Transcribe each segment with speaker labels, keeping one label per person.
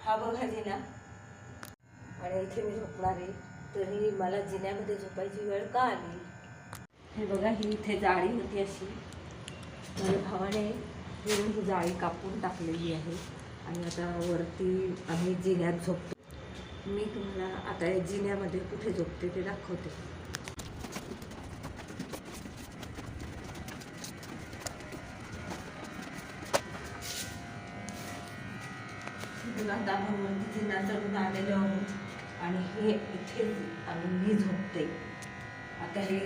Speaker 1: हा बघा जिना आणि इथे मी झोपणार आहे. तरी मला जिन्यामध्ये झोपायची वेळ का आली? हे बघा, ही इथे जाळी होती अशी. माझ्या भावाने ही जाळी कापून टाकलेली आहे आणि आता वरती आम्ही जिन्यात झोपतो. मी तुम्हाला आता या जिन्यामध्ये कुठे झोपते ते दाखवते. आता आपण वरती जिना चढून आलेलो आहोत आणि हे इथे आणि मी झोपते. आता हे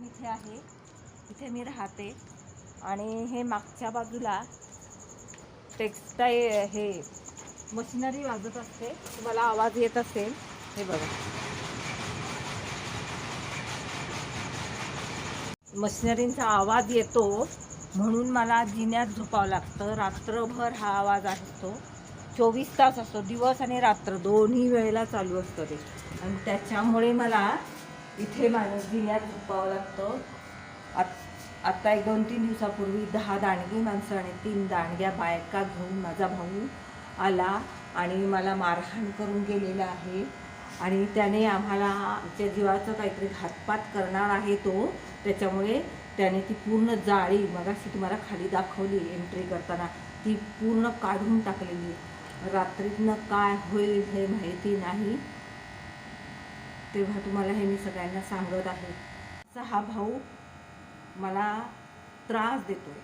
Speaker 1: इथे आहे, इथे मी राहते आणि हे मागच्या बाजूला टेक्सटाईल हे मशिनरी वाजत असते. तुम्हाला आवाज येत असेल, हे बघा मशिनरींचा आवाज येतो म्हणून मला जिन्यात झोपावं लागतं. रात्रभर हा आवाज असतो, 24 तास असतो, दिवस आणि रात्र दोन्ही वेळेला चालू असतं ते. आणि त्याच्यामुळे मला इथे माझ्या जिन्यात झोपावं लागतं. आत्ता 1-2-3 दिवसापूर्वी 10 दांडगी माणसं आणि 3 दांडग्या बायका घेऊन माझा भाऊ आला आणि मला मारहाण करून गेलेला आहे. आणि त्याने आम्हाला आमच्या जीवाचं काहीतरी घातपात करणार आहे तो. त्याच्यामुळे त्याने ती पूर्ण जाळी मगाशी तुम्हाला खाली दाखवली एंट्री करताना, ती पूर्ण काढून टाकलेली. रात्रीतनं काय होईल हे माहिती नाही, तेव्हा तुम्हाला हे मी सगळ्यांना सांगत आहे. असा हा भाऊ मला त्रास देतोय.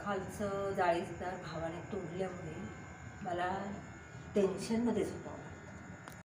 Speaker 1: खालचं जाळीदार भावाने तोडल्यामुळे मला टेन्शनमध्ये झोपावं.